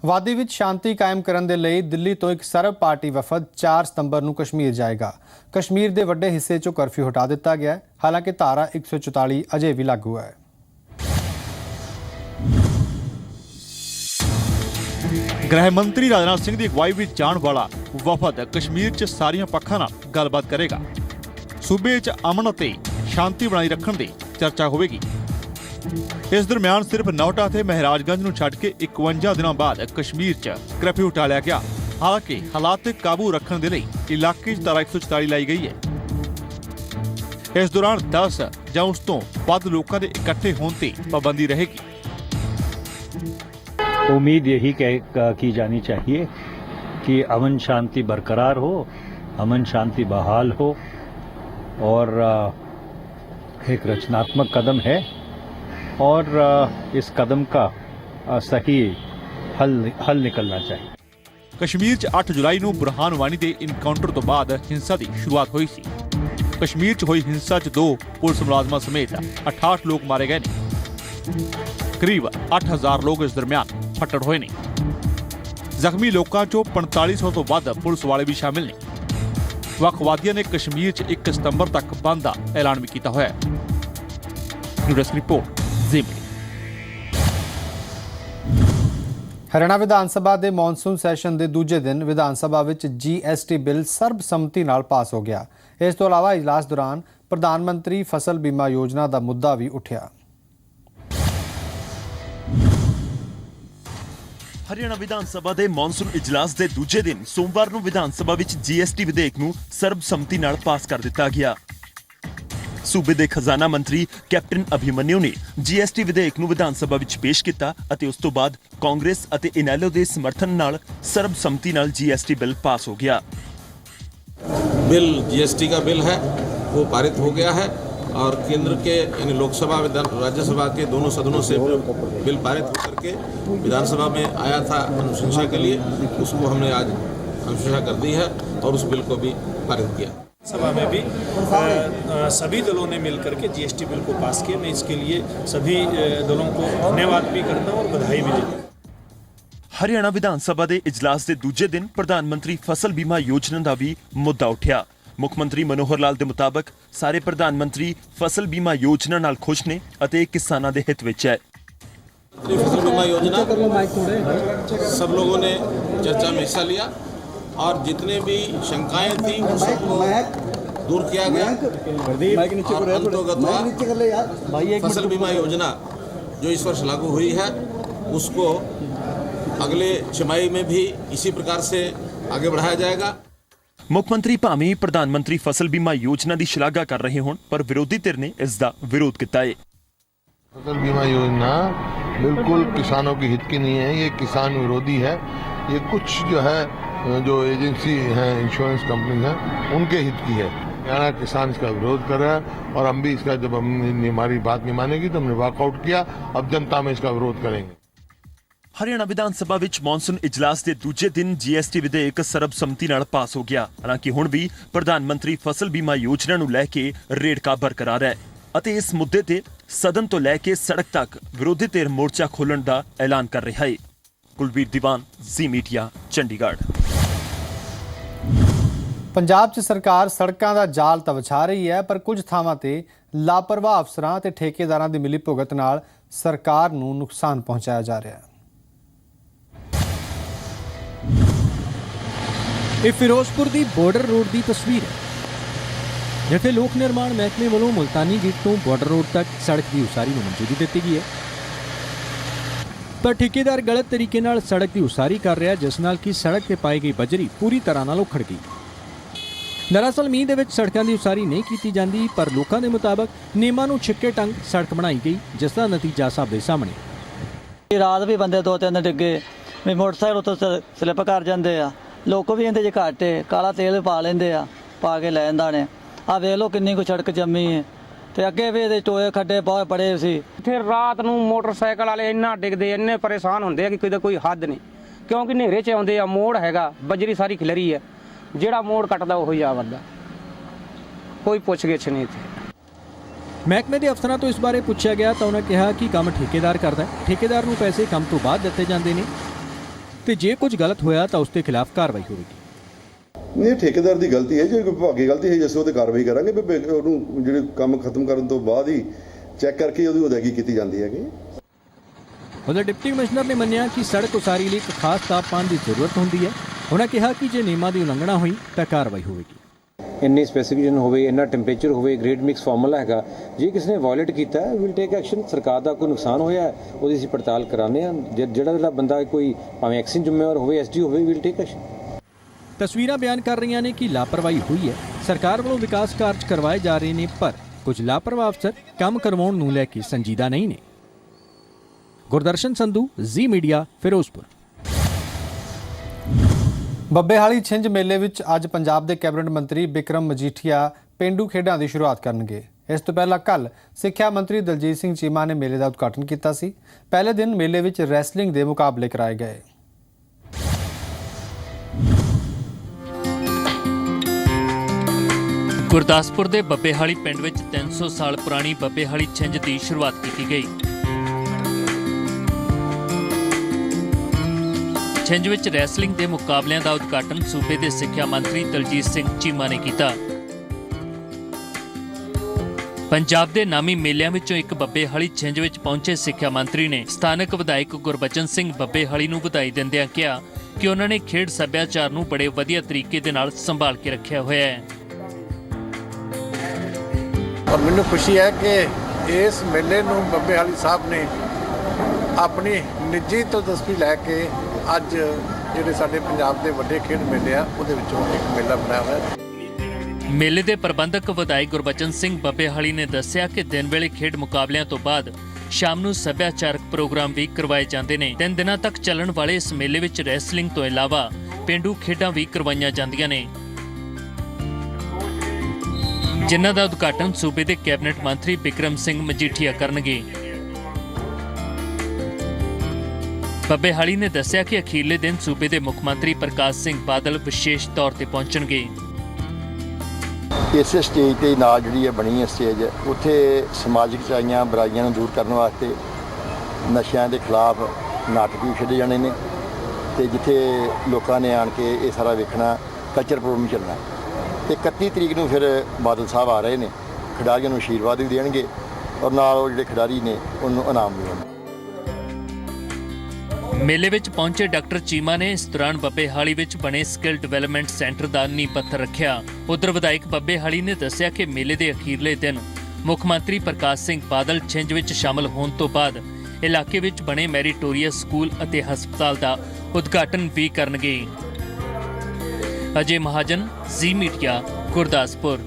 वादी विच शांति कायम करन दे लई दिल्ली तो एक सर्व पार्टी वफद 4 सितंबर नूं कश्मीर जाएगा। कश्मीर दे वड्डे हिस्से चों कर्फ्यू हटा दिता गया है, हालांकि धारा 144 अजे भी लागू है। गृह मंत्री राजनाथ सिंह की अगवाई विच जाण वाला वफद कश्मीर च सारियां पक्षां नाल गलबात करेगा। सूबे च अमन अते शांति बनाई रखण दी चर्चा होवेगी। इस दरम्यान सिर्फ नौटा ते महराजगंज नूं छड्ड के 51 दिनों बाद कश्मीर च कर्फ्यू हटा लिया गया। हालांकि हालात ते काबू रखण दे लई इलाके च धारा 144 लाई गई है। इस दौरान 10 जां उस तों वध लोकां दे इकट्ठे होण ते पाबंदी रहेगी। उम्मीद यही की जानी चाहिए कि अमन शांति बरकरार हो, अमन शांति बहाल हो और एक रचनात्मक कदम है और इस कदम का सही हल निकलना चाहिए। कश्मीर च 8 जुलाई नूं बुरहान वानी दे इनकाउंटर तो बाद हिंसा की शुरुआत हुई सी। कश्मीर च हुई हिंसा च 2 पुलिस मुलाजमां समेत 68 लोग मारे गए ने। करीब 8000 लोग इस दरम्यान फट्टड़ होए ने। जख्मी लोगों चों 4500 तो वध पुलिस वाले भी शामिल ने। वखवादियों ने कश्मीर च 1 सितंबर तक बंद का ऐलान भी किया हुआ है। न्यूज़ रिपोर्ट जी। हरियाणा विधान सभा के मॉनसून सैशन के दूजे दिन विधान सभा विच GST बिल सर्बसम्मति नाल पास हो गया। इस तो इलावा इजलास दौरान प्रधानमंत्री फसल बीमा योजना का मुद्दा भी उठा। हरियाणा विधान सभा के मॉनसून इजलास के दूजे दिन सोमवार नूं विधान सभा विच GST विधेयक नूं सर्बसम्मति नाल पास कर दिता गया। सूबे के खजाना मंत्री कैप्टन अभिमन्यु ने GST विधेयक नूं विधान सभा विच पेश किया अते उस तो बाद कांग्रेस अते इनैलो के समर्थन नाल सर्बसम्मति नाल GST बिल पास हो गया। बिल GST का बिल है वो पारित हो गया है और केंद्र के यानी लोकसभा राज्यसभा के दोनों सदनों से बिल पारित होकर के विधानसभा में आया था अनुशंसा के लिए, उसको हमने आज अनुशंसा कर दी है और उस बिल को भी पारित किया। सभा में भी सभी दलों ने मिलकर के GST बिल को पास किया। मैं इसके लिए सभी दलों को धन्यवाद भी करता हूँ और बधाई भी देता हूँ। हरियाणा विधानसभा के इजलास के दूजे दिन प्रधानमंत्री फसल बीमा योजना का भी मुद्दा उठा। मुख्यमंत्री मनोहर लाल के मुताबिक सारे प्रधानमंत्री फसल बीमा योजना नाल खुश ने अते किसानां दे हित विच है। फसल बीमा योजना सब लोगों ने चर्चा में हिस्सा लिया और जितने भी शंकाएं थी वो सबको दूर किया गया और अंतर्गत फसल बीमा योजना जो इस वर्ष लागू हुई है उसको अगले छमाही में भी इसी प्रकार से आगे बढ़ाया जाएगा। मुख्यमंत्री भावें प्रधानमंत्री फसल बीमा योजना की शलाघा कर रहे हों पर विरोधी धिर ने इसका विरोध किया है। फसल बीमा योजना बिल्कुल किसानों के हित की नहीं है, ये किसान विरोधी है। ये कुछ जो है जो एजेंसी हैं इंश्योरेंस कंपनी हैं उनके हित की है। हरियाणा किसान इसका विरोध कर रहा है और हम भी इसका जब हमने हमारी बात नहीं मानेगी तो हमने वॉकआउट किया। अब जनता में इसका विरोध करेंगे। हरियाणा विधानसभा विच मॉनसून इजलास के दूजे दिन GST विधेयक सर्बसम्मति नाल पास हो गया। हालांकि हुण भी प्रधानमंत्री फसल बीमा योजना नूं लैके रेड़का बरकरार है अते इस मुद्दे ते सदन तो लैके सड़क तक विरोधी धिर मोर्चा खोलण दा ऐलान कर रहा है। कुलवीर दीवान, जी मीडिया, चंडीगढ़। पंजाब च सरकार सड़कों का जाल तो विछा रही है पर कुछ थावां ते लापरवाह अफसरां ते ठेकेदारां दी मिली भुगत नाल सरकार नूं नुकसान पहुंचाया जा रहा है। ਇਹ ਫਿਰੋਜ਼ਪੁਰ ਦੀ ਬਾਰਡਰ ਰੋਡ ਦੀ ਤਸਵੀਰ ਹੈ ਜਿੱਥੇ ਲੋਕ ਨਿਰਮਾਣ ਮਹਿਕਮੇ ਵੱਲੋਂ ਮੁਲਤਾਨੀ ਗੇਟ ਤੋਂ ਬਾਰਡਰ ਰੋਡ ਤੱਕ ਸੜਕ ਦੀ ਉਸਾਰੀ ਨੂੰ ਮਨਜ਼ੂਰੀ ਦਿੱਤੀ ਗਈ ਹੈ ਪਰ ਠੇਕੇਦਾਰ ਗਲਤ ਤਰੀਕੇ ਨਾਲ ਸੜਕ ਦੀ ਉਸਾਰੀ ਕਰ ਰਿਹਾ ਜਿਸ ਨਾਲ ਕਿ ਸੜਕ ਤੇ ਪਾਈ ਗਈ ਬਜਰੀ ਪੂਰੀ ਤਰ੍ਹਾਂ ਨਾਲ ਉਖੜ ਗਈ। ਦਰਅਸਲ ਮੀਂਹ ਦੇ ਵਿੱਚ ਸੜਕਾਂ ਦੀ ਉਸਾਰੀ ਨਹੀਂ ਕੀਤੀ ਜਾਂਦੀ ਪਰ ਲੋਕਾਂ ਦੇ ਮੁਤਾਬਕ ਨਿਯਮਾਂ ਨੂੰ ਛਿੱਕੇ ਟੰਗ ਸੜਕ ਬਣਾਈ ਗਈ ਜਿਸ ਦਾ ਨਤੀਜਾ ਸਭ ਦੇ ਸਾਹਮਣੇ। ਰਾਤ ਵੀ ਬੰਦੇ 2-3 ਡਿੱਗੇ ਵੀ ਮੋਟਰਸਾਈਕਲ ਉੱਤੇ ਸਲਿੱਪ ਕਰ ਜਾਂਦੇ ਆ। ਲੋਕ ਵੀ ਇਹਦੇ 'ਚ ਘੱਟ ਕਾਲਾ ਤੇਲ ਪਾ ਲੈਂਦੇ ਆ, ਪਾ ਕੇ ਲੈ ਜਾਂਦਾ ਨੇ। ਆ ਵੇਖ ਲਓ ਕਿੰਨੀ ਕੁ ਸੜਕ ਜੰਮੀ ਹੈ ਤੇ ਅੱਗੇ ਵੀ ਇਹਦੇ ਟੋਏ ਖੱਡੇ ਬਹੁਤ ਬੜੇ ਸੀ। ਫਿਰ ਰਾਤ ਨੂੰ ਮੋਟਰਸਾਈਕਲ ਵਾਲੇ ਇੰਨਾ ਡਿੱਗਦੇ ਇੰਨੇ ਪਰੇਸ਼ਾਨ ਹੁੰਦੇ ਆ ਕਿ ਕੋਈ ਹੱਦ ਨਹੀਂ ਕਿਉਂਕਿ ਹਨੇਰੇ 'ਚ ਆਉਂਦੇ ਆ। ਮੋੜ ਹੈਗਾ ਬਜਰੀ ਸਾਰੀ ਖਿਲਰੀ ਹੈ, ਜਿਹੜਾ ਮੋੜ ਕੱਟਦਾ ਉਹ ਹੀ ਆ ਵਰਦਾ, ਕੋਈ ਪੁੱਛ ਗਿੱਛ ਨਹੀਂ ਇੱਥੇ। ਮਹਿਕਮੇ ਦੇ ਅਫਸਰਾਂ ਤੋਂ ਇਸ ਬਾਰੇ ਪੁੱਛਿਆ ਗਿਆ ਤਾਂ ਉਹਨਾਂ ਕਿਹਾ ਕਿ ਕੰਮ ਠੇਕੇਦਾਰ ਕਰਦਾ ਹੈ, ਠੇਕੇਦਾਰ ਨੂੰ ਪੈਸੇ ਕੰਮ ਤੋਂ ਬਾਅਦ ਦਿੱਤੇ ਜਾਂਦੇ ਨੇ। ਤੇ ਜੇ ਕੁਝ ਗਲਤ ਹੋਇਆ ਤਾਂ ਉਸ ਦੇ ਖਿਲਾਫ ਕਾਰਵਾਈ ਹੋਵੇਗੀ। ਨਹੀਂ, ਠੇਕੇਦਾਰ ਦੀ ਗਲਤੀ ਹੈ। ਜੇ ਕੋਈ ਵਿਭਾਗੀ ਗਲਤੀ ਹੈ ਅਸੀਂ ਉਹਤੇ ਕਾਰਵਾਈ ਕਰਾਂਗੇ। ਉਹਨੂੰ ਜਿਹੜੇ ਕੰਮ ਖਤਮ ਕਰਨ ਤੋਂ ਬਾਅਦ ਹੀ ਚੈੱਕ ਕਰਕੇ ਉਹਦੀ ਅਦਾਇਗੀ ਕੀਤੀ ਜਾਂਦੀ ਹੈਗੀ। ਉਧਰ ਡਿਪਟੀ ਕਮਿਸ਼ਨਰ ਨੇ ਮੰਨਿਆ ਕਿ ਸੜਕ ਉਸਾਰੀ ਲਈ ਇੱਕ ਖਾਸ ਤਾਪਮਾਨ ਦੀ ਜ਼ਰੂਰਤ ਹੁੰਦੀ ਹੈ। ਉਹਨਾਂ ਕਿਹਾ ਕਿ ਜੇ ਨਿਯਮਾਂ ਦੀ ਉਲੰਘਣਾ ਹੋਈ ਤਾਂ ਕਾਰਵਾਈ ਹੋਵੇਗੀ। ਇੰਨੀ ਸਪੈਸੀਫਿਕੇਸ਼ਨ ਹੋਵੇ, ਇੰਨਾ ਟੈਂਪਰੇਚਰ ਹੋਵੇ, ਗ੍ਰੇਡ ਮਿਕਸ ਫਾਰਮੂਲਾ ਹੈਗਾ, ਜੇ ਕਿਸੇ ਨੇ ਵਾਇਲੇਟ ਕੀਤਾ ਹੈ ਵਿਲ ਟੇਕ ਐਕਸ਼ਨ। ਸਰਕਾਰ ਦਾ ਕੋਈ ਨੁਕਸਾਨ ਹੋਇਆ ਉਹਦੀ ਅਸੀਂ ਪੜਤਾਲ ਕਰਾਉਂਦੇ ਹਾਂ। ਜਿਹੜਾ ਬੰਦਾ ਕੋਈ ਭਾਵੇਂ ਐਕਸ਼ਨ ਜ਼ਿੰਮੇਵਾਰ ਹੋਵੇ, ਐਸਡੀ ਹੋਵੇ, ਵਿਲ ਟੇਕ ਐਕਸ਼ਨ। ਤਸਵੀਰਾਂ ਬਿਆਨ ਕਰ ਰਹੀਆਂ ਨੇ ਕਿ ਲਾਪਰਵਾਹੀ ਹੋਈ ਹੈ। ਸਰਕਾਰ ਵੱਲੋਂ ਵਿਕਾਸ ਕਾਰਜ ਕਰਵਾਏ ਜਾ ਰਹੇ ਨੇ, ਪਰ ਕੁਝ ਲਾਪਰਵਾਹ ਅਫਸਰ ਕੰਮ ਕਰਵਾਉਣ ਨੂੰ ਲੈ ਕੇ ਸੰਜੀਦਾ ਨਹੀਂ ਨੇ। ਗੁਰਦਰਸ਼ਨ ਸੰਧੂ, ਜ਼ੀ ਮੀਡੀਆ, ਫਿਰੋਜ਼ਪੁਰ। ਬੱਬੇਹਾਲੀ ਛਿੰਝ ਮੇਲੇ ਵਿੱਚ ਅੱਜ ਪੰਜਾਬ ਦੇ ਕੈਬਨਿਟ ਮੰਤਰੀ ਬਿਕਰਮ ਮਜੀਠੀਆ ਪੇਂਡੂ ਖੇਡਾਂ ਦੀ ਸ਼ੁਰੂਆਤ ਕਰਨਗੇ। ਇਸ ਤੋਂ ਪਹਿਲਾਂ ਕੱਲ੍ਹ ਸਿੱਖਿਆ ਮੰਤਰੀ ਦਲਜੀਤ ਸਿੰਘ ਚੀਮਾ ਨੇ ਮੇਲੇ ਦਾ ਉਦਘਾਟਨ ਕੀਤਾ ਸੀ। ਪਹਿਲੇ ਦਿਨ ਮੇਲੇ ਵਿੱਚ ਰੈਸਲਿੰਗ ਦੇ ਮੁਕਾਬਲੇ ਕਰਾਏ ਗਏ। ਗੁਰਦਾਸਪੁਰ ਦੇ ਬੱਬੇਹਾਲੀ ਪਿੰਡ ਵਿੱਚ 300 ਸਾਲ ਪੁਰਾਣੀ ਬੱਬੇਹਾਲੀ ਛਿੰਝ ਦੀ ਸ਼ੁਰੂਆਤ ਕੀਤੀ ਗਈ। ਛਿੰਝ ਵਿੱਚ ਰੈਸਲਿੰਗ ਦੇ ਮੁਕਾਬਲਿਆਂ ਦਾ ਉਦਘਾਟਨ ਸੂਬੇ ਦੇ ਸਿੱਖਿਆ ਮੰਤਰੀ ਦਲਜੀਤ ਸਿੰਘ ਚੀਮਾ ਨੇ ਕੀਤਾ। ਪੰਜਾਬ ਦੇ ਨਾਮੀ ਮੇਲਿਆਂ ਵਿੱਚੋਂ ਇੱਕ ਬੱਬੇਹਾਲੀ ਛਿੰਝ ਵਿੱਚ ਪਹੁੰਚੇ ਸਿੱਖਿਆ ਮੰਤਰੀ ਨੇ ਸਥਾਨਕ ਵਿਧਾਇਕ ਗੁਰਬਚਨ ਸਿੰਘ ਬੱਬੇਹਾਲੀ ਨੂੰ ਵਧਾਈ ਦਿੰਦਿਆਂ ਕਿਹਾ ਕਿ ਉਹਨਾਂ ਨੇ ਖੇਡ ਸੱਭਿਆਚਾਰ ਨੂੰ ਬੜੇ ਵਧੀਆ ਤਰੀਕੇ ਦੇ ਨਾਲ ਸੰਭਾਲ ਕੇ ਰੱਖਿਆ ਹੋਇਆ ਹੈ। ਔਰ ਮੈਨੂੰ ਖੁਸ਼ੀ ਹੈ ਕਿ ਇਸ ਮੇਲੇ ਨੂੰ ਬੱਬੇਹਾਲੀ ਸਾਹਿਬ ਨੇ ਆਪਣੀ ਨਿੱਜੀ ਦਿਲਚਸਪੀ ਲੈ ਕੇ ਅੱਜ ਜਿਹੜੇ ਸਾਡੇ ਪੰਜਾਬ ਦੇ ਵੱਡੇ ਖੇਡ ਮੇਲੇ ਆ ਉਹਦੇ ਵਿੱਚੋਂ ਇੱਕ ਮੇਲਾ ਬਣਾਇਆ ਹੋਇਆ ਹੈ। ਮੇਲੇ ਦੇ ਪ੍ਰਬੰਧਕ ਵਿਧਾਇਕ ਗੁਰਬਚਨ ਸਿੰਘ ਬੱਬੇਹਾਲੀ ਨੇ ਦੱਸਿਆ ਕਿ ਦਿਨ ਵੇਲੇ ਖੇਡ ਮੁਕਾਬਲਿਆਂ ਤੋਂ ਬਾਅਦ ਸ਼ਾਮ ਨੂੰ ਸੱਭਿਆਚਾਰਕ ਪ੍ਰੋਗਰਾਮ ਵੀ ਕਰਵਾਏ ਜਾਂਦੇ ਨੇ। 3 ਦਿਨਾਂ ਤੱਕ ਚੱਲਣ ਵਾਲੇ ਇਸ ਮੇਲੇ ਵਿੱਚ ਰੈਸਲਿੰਗ ਤੋਂ ਇਲਾਵਾ ਪੇਂਡੂ ਖੇਡਾਂ ਵੀ ਕਰਵਾਈਆਂ ਜਾਂਦੀਆਂ ਨੇ, ਜਿਨ੍ਹਾਂ ਦਾ ਉਦਘਾਟਨ ਸੂਬੇ ਦੇ ਕੈਬਨਿਟ ਮੰਤਰੀ ਬਿਕਰਮ ਸਿੰਘ ਮਜੀਠੀਆ ਕਰਨਗੇ। ਬੱਬੇਹਾਲੀ ਨੇ ਦੱਸਿਆ ਕਿ ਅਖੀਰਲੇ ਦਿਨ ਸੂਬੇ ਦੇ ਮੁੱਖ ਮੰਤਰੀ ਪ੍ਰਕਾਸ਼ ਸਿੰਘ ਬਾਦਲ ਵਿਸ਼ੇਸ਼ ਤੌਰ ਤੇ ਪਹੁੰਚਣਗੇ। ਇਸੇ ਸਟੇਜ ਤੇ ਨਾਲ ਜਿਹੜੀ ਹੈ ਬਣੀ ਹੈ ਸਟੇਜ, ਉੱਥੇ ਸਮਾਜਿਕ ਚਾਈਆਂ ਬੁਰਾਈਆਂ ਨੂੰ ਦੂਰ ਕਰਨ ਵਾਸਤੇ ਨਸ਼ਿਆਂ ਦੇ ਖਿਲਾਫ ਨਾਟਕ ਵੀ ਖੇਡੇ ਜਾਣੇ ਨੇ ਤੇ ਜਿੱਥੇ ਲੋਕਾਂ ਨੇ ਆਣ ਕੇ ਇਹ ਸਾਰਾ ਵੇਖਣਾ, ਕਲਚਰ ਪ੍ਰੋਗਰਾਮ ਚੱਲਣਾ। ਤੇ 31 ਤਰੀਕ ਨੂੰ ਫਿਰ ਬਾਦਲ ਸਾਹਿਬ ਆ ਰਹੇ ਨੇ, ਖਿਡਾਰੀਆਂ ਨੂੰ ਆਸ਼ੀਰਵਾਦ ਵੀ ਦੇਣਗੇ ਔਰ ਨਾਲ ਉਹ ਜਿਹੜੇ ਖਿਡਾਰੀ ਨੇ ਉਹਨੂੰ ਇਨਾਮ ਵੀ ਦੇਣਗੇ। ਮੇਲੇ ਵਿੱਚ ਪਹੁੰਚੇ ਡਾਕਟਰ ਚੀਮਾ ਨੇ ਇਸ ਦੌਰਾਨ ਬੱਬੇਹਾਲੀ ਵਿੱਚ ਬਣੇ ਸਕਿੱਲ ਡਿਵੈਲਪਮੈਂਟ ਸੈਂਟਰ ਦਾ ਨੀਂਹ ਪੱਥਰ ਰੱਖਿਆ। ਉਧਰ ਵਿਧਾਇਕ ਬੱਬੇਹਾਲੀ ਨੇ ਦੱਸਿਆ ਕਿ ਮੇਲੇ ਦੇ ਅਖੀਰਲੇ ਦਿਨ ਮੁੱਖ ਮੰਤਰੀ ਪ੍ਰਕਾਸ਼ ਸਿੰਘ ਬਾਦਲ ਛਿੰਝ ਵਿੱਚ ਸ਼ਾਮਲ ਹੋਣ ਤੋਂ ਬਾਅਦ ਇਲਾਕੇ ਵਿੱਚ ਬਣੇ ਮੈਰੀਟੋਰੀਅਸ ਸਕੂਲ ਅਤੇ ਹਸਪਤਾਲ ਦਾ ਉਦਘਾਟਨ ਵੀ ਕਰਨਗੇ। ਅਜੇ ਮਹਾਜਨ, ਜ਼ੀ ਮੀਡੀਆ, ਗੁਰਦਾਸਪੁਰ।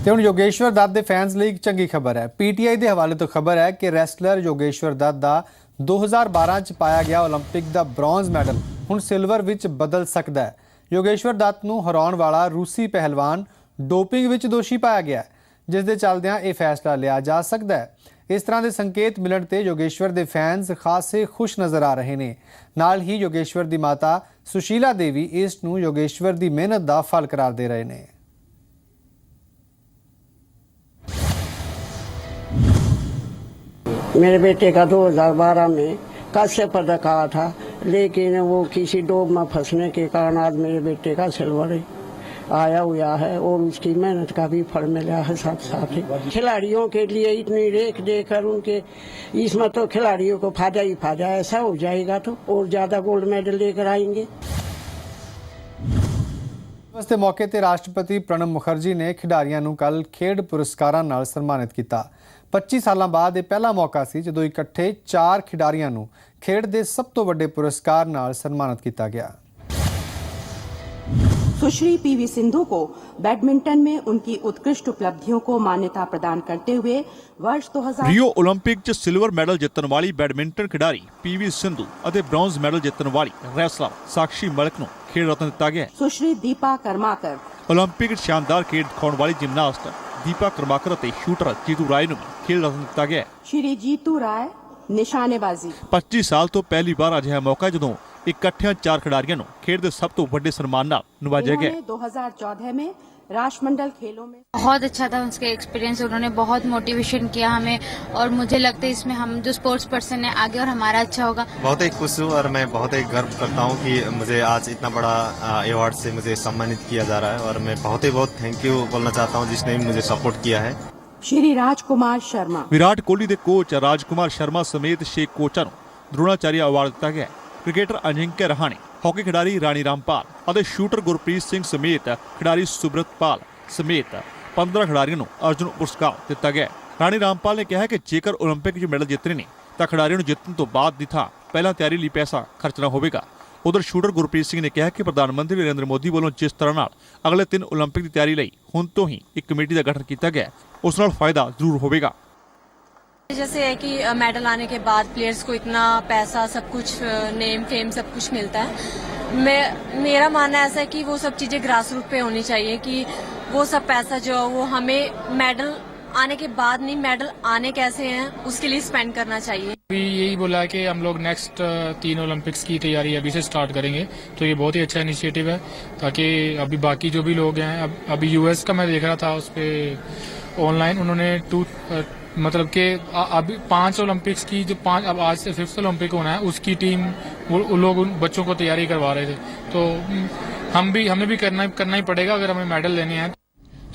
ਤੇ ਹੁਣ ਯੋਗੇਸ਼ਵਰ ਦੱਤ ਦੇ ਫੈਨਸ ਲਈ ਇੱਕ ਚੰਗੀ ਖਬਰ ਹੈ। ਪੀਟੀਆਈ ਦੇ ਹਵਾਲੇ ਤੋਂ ਖਬਰ ਹੈ ਕਿ ਰੈਸਲਰ ਯੋਗੇਸ਼ਵਰ ਦੱਤ ਦਾ 2012 ਚ ਪਾਇਆ ਗਿਆ 올림픽 ਦਾ ਬ੍ਰੌਂਜ਼ ਮੈਡਲ ਹੁਣ ਸਿਲਵਰ ਵਿੱਚ ਬਦਲ ਸਕਦਾ ਹੈ। ਯੋਗੇਸ਼ਵਰ ਦੱਤ ਨੂੰ ਹਰਾਉਣ ਵਾਲਾ ਰੂਸੀ ਪਹਿਲਵਾਨ ਡੋਪਿੰਗ ਵਿੱਚ ਦੋਸ਼ੀ ਪਾਇਆ ਗਿਆ, ਜਿਸ ਦੇ ਚੱਲਦਿਆਂ ਇਹ ਫੈਸਲਾ ਲਿਆ ਜਾ ਸਕਦਾ ਹੈ। ਇਸ ਤਰ੍ਹਾਂ ਦੇ ਸੰਕੇਤ ਮਿਲਣ ਤੇ ਯੋਗੇਸ਼ਵਰ ਦੇ ਫੈਨਸ ਖਾਸੇ ਖੁਸ਼ ਨਜ਼ਰ ਆ ਰਹੇ ਨੇ। ਨਾਲ ਹੀ ਯੋਗੇਸ਼ਵਰ ਦੀ ਮਾਤਾ ਸੁਸ਼ੀਲਾ ਦੇਵੀ ਇਸ ਨੂੰ ਯੋਗੇਸ਼ਵਰ ਦੀ ਮਿਹਨਤ ਦਾ ਫਲ ਕਰਾਰ ਦੇ ਰਹੇ ਨੇ। मेरे बेटे का 2012 में कांस्य पदक आया था, लेकिन वो किसी डोब में फंसने के कारण आज मेरे बेटे का सिल्वर आया हुआ है और उसकी मेहनत का भी फल मिला है। साथ साथ ही खिलाड़ियों के लिए इतनी रेख देकर उनके इसमें तो खिलाड़ियों को फायदा ही फायदा, ऐसा हो जाएगा तो और ज़्यादा गोल्ड मेडल लेकर आएंगे। ਇਸ ਦੇ ਮੌਕੇ ਤੇ ਰਾਸ਼ਟਰਪਤੀ ਪ੍ਰਣਬ ਮੁਖਰਜੀ ਨੇ ਖਿਡਾਰੀਆਂ ਨੂੰ ਕੱਲ ਖੇਡ ਪੁਰਸਕਾਰਾਂ ਨਾਲ ਸਨਮਾਨਿਤ ਕੀਤਾ। 25 ਸਾਲਾਂ ਬਾਅਦ ਇਹ ਪਹਿਲਾ ਮੌਕਾ ਸੀ ਜਦੋਂ ਇਕੱਠੇ 4 ਖਿਡਾਰੀਆਂ ਨੂੰ ਖੇਡ ਦੇ ਸਭ ਤੋਂ ਵੱਡੇ ਪੁਰਸਕਾਰ ਨਾਲ ਸਨਮਾਨਿਤ ਕੀਤਾ ਗਿਆ। सुश्री पीवी सिंधु को बैडमिंटन में उनकी उत्कृष्ट उपलब्धियों को मान्यता प्रदान करते हुए वर्ष 2000 ਰੀਓ 올림픽 'ਚ ਸਿਲਵਰ ਮੈਡਲ ਜਿੱਤਣ ਵਾਲੀ ਬੈਡਮਿੰਟਨ ਖਿਡਾਰੀ ਪੀਵੀ ਸਿੰਧੂ ਅਤੇ ਬ੍ਰੌਂਜ਼ ਮੈਡਲ ਜਿੱਤਣ ਵਾਲੀ ਰੈਸਲਰ ਸਾਕਸ਼ੀ ਮਲਿਕ ਨੂੰ ਖੇਡ ਰਤਨ ਦਿੱਤਾ ਗਿਆ। सुश्री दीपा कर्माकर 올림픽 'ਚ ਸ਼ਾਨਦਾਰ ਖੇਡ ਦਿਖਾਉਣ ਵਾਲੀ ਜਿਮਨਾਸਟ ਦੀਪਾ ਕਰਮਾਕਰ ਅਤੇ ਸ਼ੂਟਰ ਜੀਤੂ ਰਾਏ ਨੂੰ ਵੀ ਖੇਡ ਰਤਨ ਦਿੱਤਾ ਗਿਆ। श्री जीतू राय निशानेबाजी। 25 ਸਾਲ ਤੋਂ ਪਹਿਲੀ ਵਾਰ ਅਜਿਹਾ ਮੌਕਾ ਜਦੋਂ ਇਕੱਠਿਆਂ 4 ਖਿਡਾਰੀਆਂ ਨੂੰ ਖੇਡ ਦੇ ਸਭ ਤੋਂ ਵੱਡੇ ਸਨਮਾਨ ਨਾਲ ਨਿਵਾਜਿਆ ਗਿਆ। 2014 में राष्ट्रमंडल खेलों में बहुत अच्छा था उसका एक्सपीरियंस। उन्होंने बहुत मोटिवेशन किया हमें और मुझे लगता है इसमें हम जो स्पोर्ट्स पर्सन है आगे और हमारा अच्छा होगा। बहुत ही खुश हूँ और मैं बहुत ही गर्व करता हूँ कि मुझे आज इतना बड़ा अवार्ड से मुझे सम्मानित किया जा रहा है और मैं बहुत थैंक यू बोलना चाहता हूँ जिसने मुझे सपोर्ट किया है। श्री राजकुमार शर्मा। ਵਿਰਾਟ ਕੋਹਲੀ ਦੇ ਕੋਚ ਰਾਜਕੁਮਾਰ ਸ਼ਰਮਾ ਸਮੇਤ 6 ਕੋਚਾਂ ਨੂੰ ਦਰੋਣਾਚਾਰੀਆ ਅਵਾਰਡ ਦਿੱਤਾ ਗਿਆ। ਕ੍ਰਿਕਟਰ ਅਜਿੰਕਿਆ ਰਹਾਣੇ, ਹਾਕੀ ਖਿਡਾਰੀ ਰਾਣੀ ਰਾਮਪਾਲ ਅਤੇ ਸ਼ੂਟਰ ਗੁਰਪ੍ਰੀਤ ਸਿੰਘ ਸਮੇਤ ਖਿਡਾਰੀ ਸੁਬ੍ਰਤਪਾਲ ਸਮੇਤ 15 ਖਿਡਾਰੀਆਂ ਨੂੰ ਅਰਜੁਨ ਪੁਰਸਕਾਰ ਦਿੱਤਾ ਗਿਆ। ਰਾਣੀ ਰਾਮਪਾਲ ਨੇ ਕਿਹਾ ਕਿ ਜੇਕਰ ਓਲੰਪਿਕ 'ਚ ਮੈਡਲ ਜਿੱਤਣੇ ਨੇ ਤਾਂ ਖਿਡਾਰੀਆਂ ਨੂੰ ਜਿੱਤਣ ਤੋਂ ਬਾਅਦ ਦੀ ਥਾਂ ਪਹਿਲਾਂ ਤਿਆਰੀ ਲਈ ਪੈਸਾ ਖਰਚਣਾ ਹੋਵੇਗਾ। ਉਧਰ ਸ਼ੂਟਰ ਗੁਰਪ੍ਰੀਤ ਸਿੰਘ ਨੇ ਕਿਹਾ ਕਿ ਪ੍ਰਧਾਨ ਮੰਤਰੀ ਨਰਿੰਦਰ ਮੋਦੀ ਵੱਲੋਂ ਜਿਸ ਤਰ੍ਹਾਂ ਨਾਲ ਅਗਲੇ 3 ਓਲੰਪਿਕ ਦੀ ਤਿਆਰੀ ਲਈ ਹੁਣ ਤੋਂ ਹੀ ਇੱਕ ਕਮੇਟੀ ਦਾ ਗਠਨ ਕੀਤਾ ਗਿਆ ਉਸ ਨਾਲ ਫਾਇਦਾ ਜ਼ਰੂਰ ਹੋਵੇਗਾ। जैसे है कि मेडल आने के बाद प्लेयर्स को इतना पैसा सब कुछ नेम फेम सब कुछ मिलता है। मेरा मानना ऐसा है कि वो सब चीज़ें ग्रास रूट पे होनी चाहिए कि वो सब पैसा जो वो हमें मेडल आने के बाद नहीं, मेडल आने कैसे हैं उसके लिए स्पेंड करना चाहिए। अभी यही बोला है कि हम लोग नेक्स्ट 3 ओलंपिक्स की तैयारी अभी से स्टार्ट करेंगे, तो ये बहुत ही अच्छा इनिशिएटिव है ताकि अभी बाकी जो भी लोग हैं, अभी यूएस का मैं देख रहा था उस पर ऑनलाइन उन्होंने मतलब कि अभी 5 ओलंपिक्स की जो 5 अब आज से 5th ओलंपिक होना है उसकी टीम वो लोग उन बच्चों को तैयारी करवा रहे थे, तो हमें भी करना ही पड़ेगा अगर हमें मेडल लेने हैं।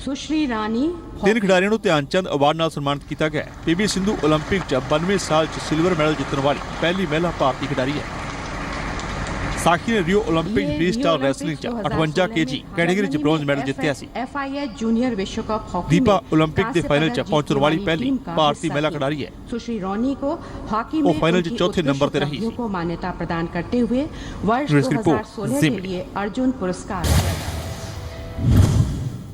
सुश्री रानी। 3 खिडारियों ਨੂੰ ਧਿਆਨਚੰਦ ਅਵਾਰਡ ਨਾਲ ਸਨਮਾਨਿਤ ਕੀਤਾ ਗਿਆ। ਪੀਵੀ ਸਿੰਧੂ ਓਲੰਪਿਕ 'ਚ 92 ਸਾਲ 'ਚ ਸਿਲਵਰ ਮੈਡਲ ਜਿੱਤਣ ਵਾਲੀ ਪਹਿਲੀ ਮਹਿਲਾ ਭਾਰਤੀ ਖਿਡਾਰੀ ਹੈ। ਸਾਖੀ ਨੇ ਰਿਓ ਓਲੰਪਿਕ ਫ੍ਰੀ ਸਟਾਈਲ ਰੈਸਲਿੰਗ 'ਚ 58 kg ਕੈਟੇਗਰੀ 'ਚ ਬ੍ਰੌਂਜ਼ ਮੈਡਲ ਜਿੱਤਿਆ ਸੀ। FIH ਜੂਨੀਅਰ ਵਿਸ਼ਵ ਕੱਪ हॉकी दीपा ओलंपिक के फाइनल 'ਚ पहुंचने वाली पहली भारतीय महिला खिडारी है। सुश्री रॉनी को हॉकी वो में फाइनल 'ਚ उनकी चौथे नंबर उत्कृष्ट पे रही उपलब्धियों को मान्यता प्रदान करते हुए वर्ष ब्यूरो रिपोर्ट, 2016 जी के लिए अर्जुन पुरस्कार।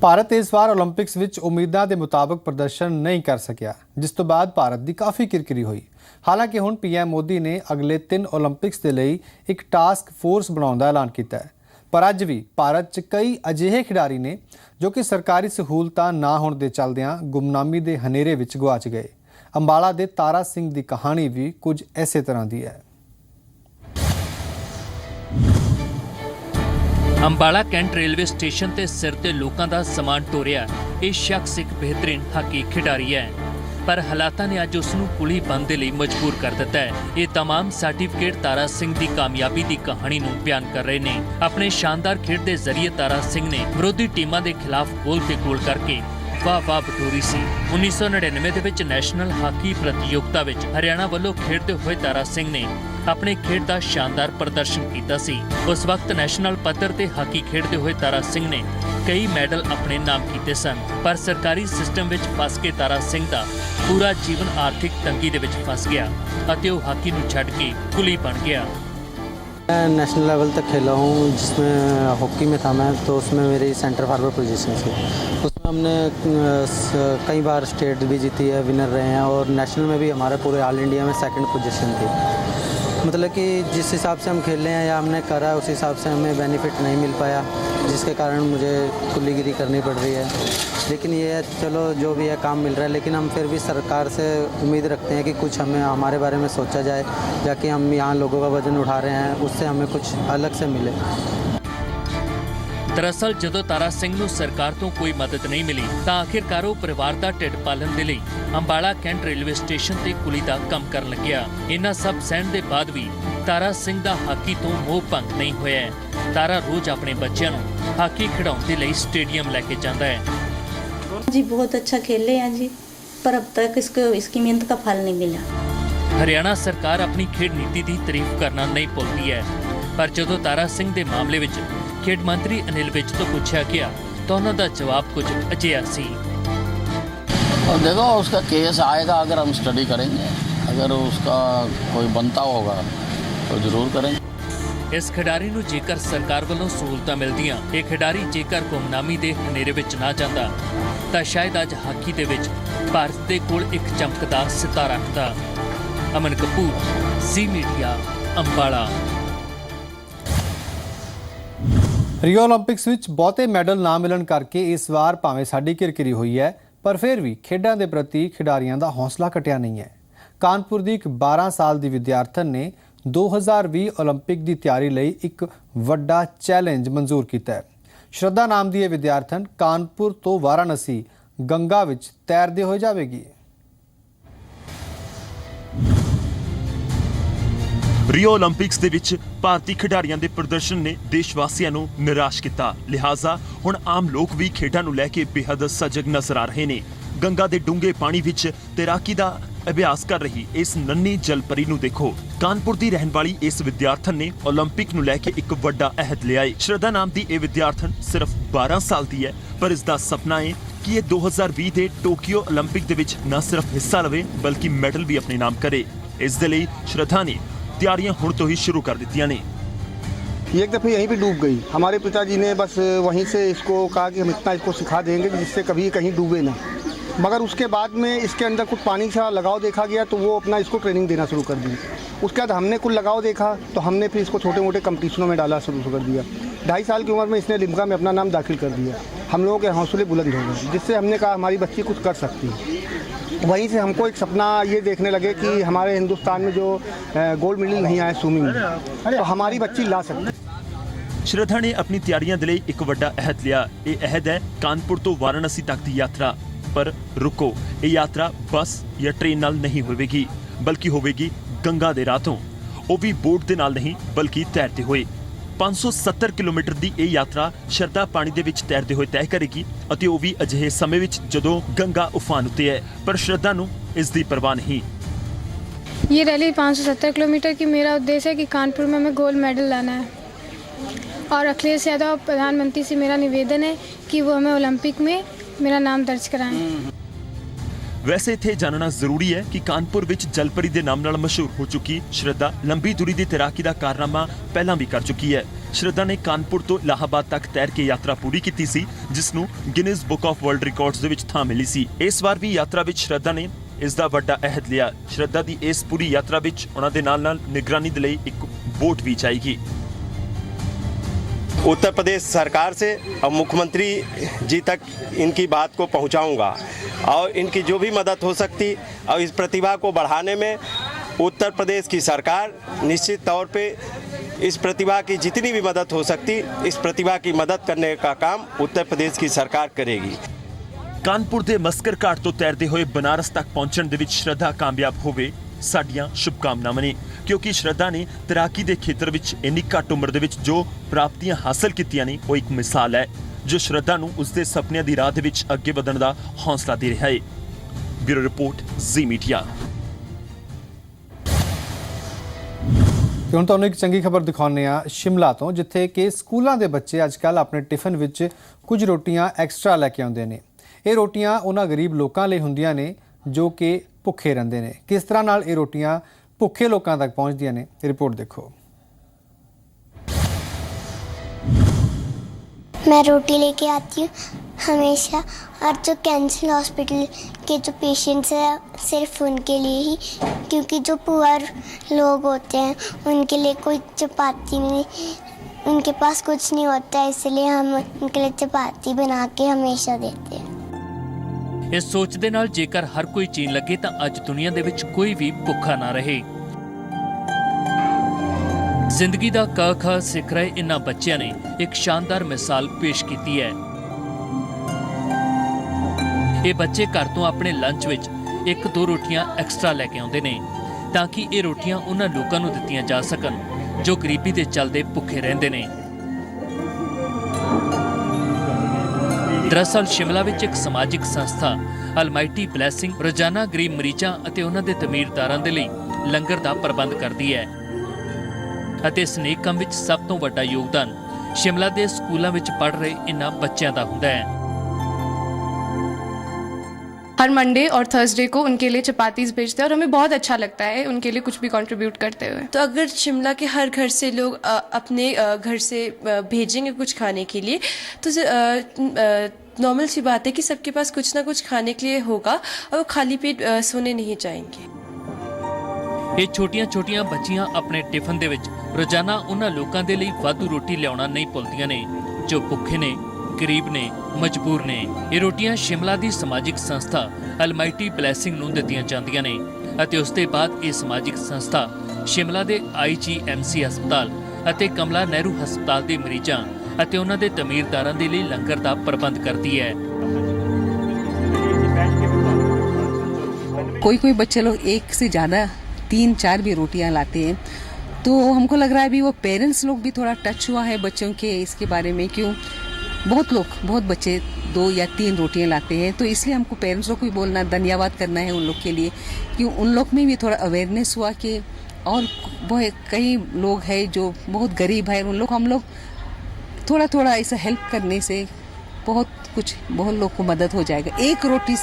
ਭਾਰਤ ਇਸ ਵਾਰ ਓਲੰਪਿਕਸ ਵਿੱਚ ਉਮੀਦਾਂ ਦੇ ਮੁਤਾਬਕ ਪ੍ਰਦਰਸ਼ਨ ਨਹੀਂ ਕਰ ਸਕਿਆ, ਜਿਸ ਤੋਂ ਬਾਅਦ ਭਾਰਤ ਦੀ ਕਾਫੀ ਕਿਰਕਿਰੀ ਹੋਈ। ਹਾਲਾਂਕਿ ਹੁਣ ਪੀਐਮ ਮੋਦੀ ਨੇ ਅਗਲੇ 3 ਓਲੰਪਿਕਸ ਦੇ ਲਈ ਇੱਕ ਟਾਸਕ ਫੋਰਸ ਬਣਾਉਣ ਦਾ ਐਲਾਨ ਕੀਤਾ ਹੈ। ਪਰ ਅੱਜ ਵੀ ਭਾਰਤ 'ਚ ਕਈ ਅਜਿਹੇ ਖਿਡਾਰੀ ਨੇ ਜੋ ਕਿ ਸਰਕਾਰੀ ਸਹੂਲਤਾਂ ਨਾ ਹੋਣ ਦੇ ਚੱਲਦਿਆਂ ਗੁੰਮਨਾਮੀ ਦੇ ਹਨੇਰੇ ਵਿੱਚ ਗੁਆਚ ਗਏ। ਅੰਬਾਲਾ ਦੇ ਤਾਰਾ ਸਿੰਘ ਦੀ ਕਹਾਣੀ ਵੀ ਕੁਝ ਇਸੇ ਤਰ੍ਹਾਂ ਦੀ ਹੈ। ਅੰਬਾਲਾ ਕੈਂਟ ਰੇਲਵੇ ਸਟੇਸ਼ਨ ਤੇ ਸਿਰ ਤੇ ਲੋਕਾਂ ਦਾ ਸਮਾਨ ਢੋਰਿਆ ਇਹ ਸ਼ਖਸ ਇੱਕ ਬਿਹਤਰੀਨ ਹਾਕੀ ਖਿਡਾਰੀ ਹੈ, ਪਰ ਹਾਲਾਤਾਂ ਨੇ ਅੱਜ ਉਸ ਨੂੰ ਪੁਲੀ ਬੰਦ ਦੇ ਲਈ ਮਜਬੂਰ ਕਰ ਦਿੱਤਾ ਹੈ। ਇਹ तमाम ਸਰਟੀਫਿਕੇਟ ਤਾਰਾ ਸਿੰਘ ਦੀ ਕਾਮਯਾਬੀ ਦੀ ਕਹਾਣੀ ਨੂੰ ਬਿਆਨ ਕਰ ਰਹੇ ਨੇ। ਆਪਣੇ ਸ਼ਾਨਦਾਰ ਖੇਡ ਦੇ ਜ਼ਰੀਏ ਤਾਰਾ ਸਿੰਘ ਨੇ ਵਿਰੋਧੀ ਟੀਮਾਂ ਦੇ ਖਿਲਾਫ ਗੋਲ ਤੇ ਗੋਲ ਕਰਕੇ ਵਾਹ ਬਟੋਰੀ ਸੀ। 1999 ਦੇ ਵਿੱਚ ਨੈਸ਼ਨਲ ਹਾਕੀ ਪ੍ਰਤੀਯੋਗਤਾ ਵਿੱਚ ਹਰਿਆਣਾ ਵੱਲੋਂ ਖੇਡਦੇ ਹੋਏ ਤਾਰਾ ਸਿੰਘ ਨੇ ਆਪਣੇ ਖੇਡ ਦਾ ਸ਼ਾਨਦਾਰ ਪ੍ਰਦਰਸ਼ਨ ਕੀਤਾ ਸੀ। ਉਸ ਵਕਤ ਨੈਸ਼ਨਲ ਪੱਧਰ ਤੇ ਹਾਕੀ ਖੇਡਦੇ ਹੋਏ ਤਾਰਾ ਸਿੰਘ ਨੇ ਕਈ ਮੈਡਲ ਆਪਣੇ ਨਾਮ ਕੀਤੇ ਸਨ, ਪਰ ਸਰਕਾਰੀ ਸਿਸਟਮ ਵਿੱਚ ਫਸ ਕੇ ਤਾਰਾ ਸਿੰਘ ਦਾ ਪੂਰਾ ਜੀਵਨ ਆਰਥਿਕ ਤੰਗੀ ਦੇ ਵਿੱਚ ਫਸ ਗਿਆ ਅਤੇ ਉਹ ਹਾਕੀ ਨੂੰ ਛੱਡ ਕੇ ਕੁਲੀ ਬਣ ਗਿਆ। मैं नेशनल लेवल तक खेला हूँ, जिसमें हॉकी में था मैं, तो उसमें मेरी सेंटर फॉरवर्ड पोजीशन थी। उसमें हमने कई बार स्टेट भी जीती है, विनर रहे हैं, और नेशनल में भी हमारे पूरे ऑल इंडिया में 2nd पोजीशन थी। मतलब कि जिस हिसाब से हम खेले हैं या हमने करा है उस हिसाब से हमें बेनिफिट नहीं मिल पाया, जिसके कारण मुझे कुलीगिरी करनी पड़ रही है। लेकिन ये है, चलो जो भी है काम मिल रहा है, लेकिन हम फिर भी सरकार से उम्मीद रखते हैं कि कुछ हमें हमारे बारे में सोचा जाए, जाकि हम यहाँ लोगों का वजन उठा रहे हैं उससे हमें कुछ अलग से मिले। ਦਰਅਸਲ ਜਦੋਂ ਤਾਰਾ ਸਿੰਘ ਨੂੰ ਸਰਕਾਰ ਤੋਂ ਕੋਈ ਮਦਦ ਨਹੀਂ ਮਿਲੀ ਤਾਂ ਆਖਿਰਕਾਰ ਉਹ ਪਰਿਵਾਰ ਦਾ ਢਿੱਡ ਪਾਲਣ ਦੇ ਲਈ ਅੰਬਾਲਾ ਕੈਂਟ ਰੇਲਵੇ ਸਟੇਸ਼ਨ ਤੇ ਕੁਲੀ ਦਾ ਕੰਮ ਕਰਨ ਲੱਗਿਆ। ਇਹਨਾਂ ਸਭ ਸਹਿਣ ਦੇ ਬਾਅਦ ਵੀ ਤਾਰਾ ਸਿੰਘ ਦਾ ਹਾਕੀ ਤੋਂ ਮੋਹ ਭੰਗ ਨਹੀਂ ਹੋਇਆ। ਤਾਰਾ ਰੋਜ਼ ਆਪਣੇ ਬੱਚਿਆਂ ਨੂੰ ਹਾਕੀ ਖਿਡਾਉਣ ਦੇ ਲਈ ਸਟੇਡੀਅਮ ਲੈ ਕੇ ਜਾਂਦਾ ਹੈ। जी बहुत अच्छा खेले हैं जी, पर अब तक इसकी मेहनत का फल नहीं मिला। ਹਰਿਆਣਾ ਸਰਕਾਰ ਆਪਣੀ ਖੇਡ ਨੀਤੀ ਦੀ ਤਾਰੀਫ ਕਰਨਾ ਨਹੀਂ ਭੁੱਲਦੀ ਹੈ, ਪਰ ਜਦੋਂ ਤਾਰਾ ਸਿੰਘ ਦੇ ਮਾਮਲੇ ਵਿੱਚ ਖੇਡ ਮੰਤਰੀ ਅਨਿਲ ਵਿਜ ਤੋਂ ਪੁੱਛਿਆ ਗਿਆ ਤਾਂ ਉਹਨਾਂ ਦਾ ਜਵਾਬ ਕੁਝ ਅਜਿਹਾ ਸੀ। और देखो उसका केस आएगा, अगर हम स्टडी करेंगे, अगर उसका कोई बनता होगा तो जरूर करेंगे। ਇਸ ਖਿਡਾਰੀ ਨੂੰ ਜੇਕਰ ਸਰਕਾਰ ਵੱਲੋਂ ਸਹੂਲਤਾਂ ਮਿਲਦੀਆਂ, ਇਹ ਖਿਡਾਰੀ ਜੇਕਰ ਗੁੰਮਨਾਮੀ ਦੇ ਹਨੇਰੇ ਵਿੱਚ ਨਾ ਜਾਂਦਾ ਤਾਂ ਸ਼ਾਇਦ ਅੱਜ ਹਾਕੀ ਦੇ ਵਿੱਚ ਭਾਰਤ ਦੇ ਕੋਲ ਇੱਕ ਚਮਕਦਾਰ ਸਿਤਾਰਾ ਹੁੰਦਾ। ਅਮਨ ਕਪੂਰ, ਜ਼ੀ ਮੀਡੀਆ, ਅੰਬਾਲਾ। ਰੀਓ ਓਲੰਪਿਕਸ ਵਿੱਚ ਬਹੁਤੇ ਮੈਡਲ ਨਾ ਮਿਲਣ ਕਰਕੇ ਇਸ ਵਾਰ ਭਾਵੇਂ ਸਾਡੀ ਕਿਰਕਿਰੀ ਹੋਈ ਹੈ, ਪਰ ਫਿਰ ਵੀ ਖੇਡਾਂ ਦੇ ਪ੍ਰਤੀ ਖਿਡਾਰੀਆਂ ਦਾ ਹੌਸਲਾ ਘਟਿਆ ਨਹੀਂ ਹੈ। ਕਾਨਪੁਰ ਦੀ ਇੱਕ 12 ਸਾਲ ਦੀ ਵਿਦਿਆਰਥਣ ਨੇ 2020 ਓਲੰਪਿਕ ਦੀ ਤਿਆਰੀ ਲਈ ਇੱਕ ਵੱਡਾ ਚੈਲੰਜ ਮਨਜ਼ੂਰ ਕੀਤਾ ਹੈ। ਸ਼ਰਧਾ ਨਾਮ ਦੀ ਇਹ ਵਿਦਿਆਰਥਣ ਕਾਨਪੁਰ ਤੋਂ ਵਾਰਾਣਸੀ ਗੰਗਾ ਵਿੱਚ ਤੈਰਦੇ ਹੋਏ ਜਾਵੇਗੀ। ਰੀਓ 올림픽ਸ ਦੇ ਵਿੱਚ ਭਾਰਤੀ ਖਿਡਾਰੀਆਂ ਦੇ ਪ੍ਰਦਰਸ਼ਨ ਨੇ ਦੇਸ਼ ਵਾਸੀਆਂ ਨੂੰ ਨਿਰਾਸ਼ ਕੀਤਾ। ਲਿਹਾਜ਼ਾ ਹੁਣ ਆਮ ਲੋਕ ਵੀ ਖੇਡਾਂ ਨੂੰ ਲੈ ਕੇ ਬੇਹੱਦ ਸਜਗ ਨਜ਼ਰ ਆ ਰਹੇ ਨੇ। ਗੰਗਾ ਦੇ ਡੂੰਘੇ ਪਾਣੀ ਵਿੱਚ ਤੈਰਾਕੀ ਦਾ ਅਭਿਆਸ ਕਰ ਰਹੀ ਇਸ ਨੰਨੀ ਜਲਪਰੀ ਨੂੰ ਦੇਖੋ। ਕਾਨਪੁਰ ਦੀ ਰਹਿਣ ਵਾਲੀ ਇਸ ਵਿਦਿਆਰਥਣ ਨੇ 올림픽 ਨੂੰ ਲੈ ਕੇ ਇੱਕ ਵੱਡਾ ਅਹਿਦ ਲਿਆ ਹੈ। ਸ਼ਰਧਾ ਨਾਮ ਦੀ ਇਹ ਵਿਦਿਆਰਥਣ ਸਿਰਫ 12 ਸਾਲ ਦੀ ਹੈ, ਪਰ ਇਸ ਦਾ ਸੁਪਨਾ ਹੈ ਕਿ ਇਹ 2020 ਦੇ ਟੋਕੀਓ 올림픽 ਦੇ ਵਿੱਚ ਨਾ ਸਿਰਫ ਹਿੱਸਾ ਲਵੇ ਬਲਕਿ ਮੈਡਲ ਵੀ ਆਪਣੇ ਨਾਮ ਕਰੇ। ਇਸ ਦੇ ਲਈ ਸ਼ਰਧਾ ਨੇ तैयारियां हुण तो ही शुरू कर दी ने। एक दफ़े यहीं पे डूब गई। हमारे पिताजी ने बस वहीं से इसको कहा कि हम इतना इसको सिखा देंगे जिससे कभी कहीं डूबे ना, मगर उसके बाद में इसके अंदर कुछ पानी सा लगाव देखा गया तो वो अपना इसको ट्रेनिंग देना शुरू कर दी। उसके बाद हमने कुछ लगाव देखा तो हमने फिर इसको छोटे मोटे कंपटीशनों में डाला शुरू कर दिया। 2.5 साल की उम्र में इसने लिम्का में अपना नाम दाखिल कर दिया। हम लोगों के हौसले बुलंद हो गए, जिससे हमने कहा हमारी बच्ची कुछ कर सकती है। वहीं से हमको एक सपना ये देखने लगे कि हमारे हिंदुस्तान में जो गोल्ड मेडल नहीं आया स्विमिंग में, तो हमारी बच्ची ला सकती। श्रद्धा ने अपनी तैयारियां ਦੇ ਲਈ ਇੱਕ ਵੱਡਾ ਅਹਿਦ ਲਿਆ। ਇਹ ਅਹਿਦ ਹੈ ਕਾਨਪੁਰ ਤੋਂ ਵਾਰਾਣਸੀ ਤੱਕ ਦੀ ਯਾਤਰਾ। ਪਰ ਰੁਕੋ, ਇਹ ਯਾਤਰਾ ਬੱਸ ਜਾਂ ਟ੍ਰੇਨ ਨਾਲ ਨਹੀਂ ਹੋਵੇਗੀ, ਬਲਕਿ ਹੋਵੇਗੀ ਗੰਗਾ ਦੇ ਰਾਤੋਂ, ਉਹ ਵੀ ਬੋਟ ਦੇ ਨਾਲ ਨਹੀਂ ਬਲਕਿ ਤੈਰਦੇ ਹੋਏ। 570 ਕਿਲੋਮੀਟਰ ਦੀ ਇਹ ਯਾਤਰਾ ਸ਼ਰਧਾ ਪਾਣੀ ਦੇ ਵਿੱਚ ਤੈਰਦੇ ਹੋਏ ਤੈਅ ਕਰੇਗੀ ਅਤੇ ਉਹ ਵੀ ਅਜਿਹੇ ਸਮੇਂ ਵਿੱਚ ਜਦੋਂ ਗੰਗਾ ਉਫਾਨ ਉੱਤੇ ਹੈ। ਪਰ ਸ਼ਰਧਾ ਨੂੰ ਇਸ ਦੀ ਪਰਵਾਹ नहीं। ये रैली 570 किलोमीटर की मेरा उद्देश्य है कि कानपुर में हमें गोल्ड मेडल लाना है और अखिलेश यादव प्रधानमंत्री से मेरा निवेदन है कि वो हमें ओलंपिक में मेरा नाम दर्ज कराएं। वैसे इत्थे जानना जरूरी है कि कानपुर विच जलपरी के नाम नाल मशहूर हो चुकी श्रद्धा लंबी दूरी की तैराकी का कारनामा पहला भी कर चुकी है। श्रद्धा ने कानपुर तो इलाहाबाद तक तैर के यात्रा पूरी की सी, जिसनू Guinness book of world records दे विच थां मिली सी। इस बार भी यात्रा विच श्रद्धा ने इसका वड्डा अहद लिया। श्रद्धा की इस पूरी यात्रा विच उन्हां दे नाल नाल निगरानी दे लई एक बोट भी जाएगी। उत्तर प्रदेश सरकार से और मुख्यमंत्री जी तक इनकी बात को पहुंचाऊंगा और इनकी जो भी मदद हो सकती और इस प्रतिभा को बढ़ाने में उत्तर प्रदेश की सरकार निश्चित तौर पे इस प्रतिभा की जितनी भी मदद हो सकती, इस प्रतिभा की मदद करने का काम उत्तर प्रदेश की सरकार करेगी। कानपुर के मस्कर घाट तो तैरते हुए बनारस तक पहुंचने दे विच श्रद्धा कामयाब होवे साडियां शुभकामनावां ने, क्योंकि श्रद्धा ने तैराकी के खेतर विच इन्नी घੱਟ उम्र दे विच जो प्राप्तियां हासिल कीतियां ने वो एक मिसाल है जो श्रद्धा नूं उसके सपनिਆਂ ਦੀ ਰਾਹ ਦੇ ਵਿੱਚ ਅੱਗੇ ਵਧਣ ਦਾ ਹੌਸਲਾ ਦੇ ਰਿਹਾ ਹੈ। ਬਿਊਰੋ ਰਿਪੋर्ट ਜ਼ੀ ਮੀਡੀਆ। ਹੁਣ ਤੁਹਾਨੂੰ ਇੱਕ ਚੰਗੀ ਖਬਰ ਦਿਖਾਉਂਦੇ ਆ ਸ਼ਿਮਲਾ ਤੋਂ, ਜਿੱਥੇ ਕਿ ਸਕੂਲਾਂ ਦੇ ਬੱਚੇ ਅੱਜਕੱਲ ਆਪਣੇ ਟਿਫਨ ਵਿੱਚ ਕੁਝ ਰੋਟੀਆਂ ਐਕਸਟਰਾ ਲੈ ਕੇ ਆਉਂਦੇ ਨੇ। ਇਹ ਰੋਟੀਆਂ ਉਹਨਾਂ ਗਰੀਬ ਲੋਕਾਂ ਲਈ ਹੁੰਦੀਆਂ ਨੇ ਜੋ ਕਿ ਭੁੱਖੇ ਰਹਿੰਦੇ ਨੇ। ਕਿਸ ਤਰ੍ਹਾਂ ਨਾਲ ਇਹ ਰੋਟੀਆਂ ਭੁੱਖੇ ਲੋਕਾਂ ਤੱਕ ਪਹੁੰਚਦੀਆਂ ਨੇ, ਰਿਪੋर्ट देखो। मैं रोटी लेके आती हूँ हमेशा, और जो कैंसर हॉस्पिटल के जो पेशेंट्स हैं सिर्फ उनके लिए ही, क्योंकि जो पुअर लोग होते हैं उनके लिए कोई चपाती नहीं, उनके पास कुछ नहीं होता है, इसलिए हम उनके लिए चपाती बना के हमेशा देते हैं। इस सोच दे नाल जेकर हर कोई चीन लगे तो अज दुनिया दे विच कोई भी भुखा ना रहे। जिंदगी दा क ख सिख रहे इन्हां बच्चियां ने एक शानदार मिसाल पेश की है। ये बच्चे घर तो अपने लंच विच 1-2 रोटियां एक्सट्रा लैके आउंदे ने ताकि ये रोटियां उन्हां लोकां नूं दित्तियां जा सकन जो गरीबी दे चलदे भुखे रहिंदे ने। दरअसल शिमला विच एक समाजिक संस्था अलमाइटी ब्लैसिंग रोजाना गरीब मरीजां अते उन्हां दे तमीरदारां दे लई लंगर दा प्रबंध करदी है ਅਤੇ ਇਸ ਨੇਕ ਕੰਮ ਵਿੱਚ ਸਭ ਤੋਂ ਵੱਡਾ ਯੋਗਦਾਨ शिमला ਦੇ ਸਕੂਲਾਂ ਵਿੱਚ ਪੜ੍ਹ ਰਹੇ ਇਨ੍ਹਾਂ ਬੱਚਿਆਂ ਦਾ ਹੁੰਦਾ ਹੈ। हर मंडे और थर्सडे को उनके लिए चपातीज भेजते हैं और हमें बहुत अच्छा लगता है उनके लिए कुछ भी कंट्रीब्यूट करते हुए। तो अगर शिमला के हर घर से लोग अपने घर से भेजेंगे कुछ खाने के लिए तो नॉर्मल सी बात है कि सबके पास कुछ ना कुछ खाने के लिए होगा और वो खाली पेट सोने नहीं जाएंगे। ਇਹ ਛੋਟੀਆਂ-ਛੋਟੀਆਂ ਬੱਚੀਆਂ ਆਪਣੇ ਟਿਫਨ ਦੇ ਵਿੱਚ ਰੋਜ਼ਾਨਾ ਉਹਨਾਂ ਲੋਕਾਂ ਦੇ ਲਈ ਵਾਧੂ ਰੋਟੀ ਲਿਆਉਣਾ ਨਹੀਂ ਭੁੱਲਦੀਆਂ ਨੇ ਜੋ ਭੁੱਖੇ ਨੇ, ਗਰੀਬ ਨੇ, ਮਜਬੂਰ ਨੇ। ਇਹ ਰੋਟੀਆਂ ਸ਼ਿਮਲਾ ਦੀ ਸਮਾਜਿਕ ਸੰਸਥਾ ਅਲਮਾਈਟੀ ਬਲੈਸਿੰਗ ਨੂੰ ਦਿੱਤੀਆਂ ਜਾਂਦੀਆਂ ਨੇ ਅਤੇ ਉਸ ਤੋਂ ਬਾਅਦ ਇਹ ਸਮਾਜਿਕ ਸੰਸਥਾ ਸ਼ਿਮਲਾ ਦੇ IGMC ਹਸਪਤਾਲ ਅਤੇ ਕਮਲਾ ਨਹਿਰੂ ਹਸਪਤਾਲ ਦੇ ਮਰੀਜ਼ਾਂ ਅਤੇ ਉਹਨਾਂ ਦੇ ਤਮੀਰਦਾਰਾਂ ਦੇ ਲਈ ਲੰਗਰ ਦਾ ਪ੍ਰਬੰਧ ਕਰਦੀ ਹੈ। कोई बच्चे लोग एक से ज़्यादा 3-4 भी रोटियां लाते हैं, तो हमको लग रहा है अभी वो पेरेंट्स लोग भी थोड़ा टच हुआ है बच्चों के इसके बारे में। क्यों बहुत बच्चे 2 या 3 रोटियां लाते हैं, तो इसलिए हमको पेरेंट्स लोग को भी बोलना, धन्यवाद करना है उन लोग के लिए। क्यों उन लोग में भी थोड़ा अवेयरनेस हुआ कि और बहुत कई लोग हैं जो बहुत गरीब है, हम लोग थोड़ा ऐसा हेल्प करने से बहुत लोग को मदद हो जाएगा। एक रोटी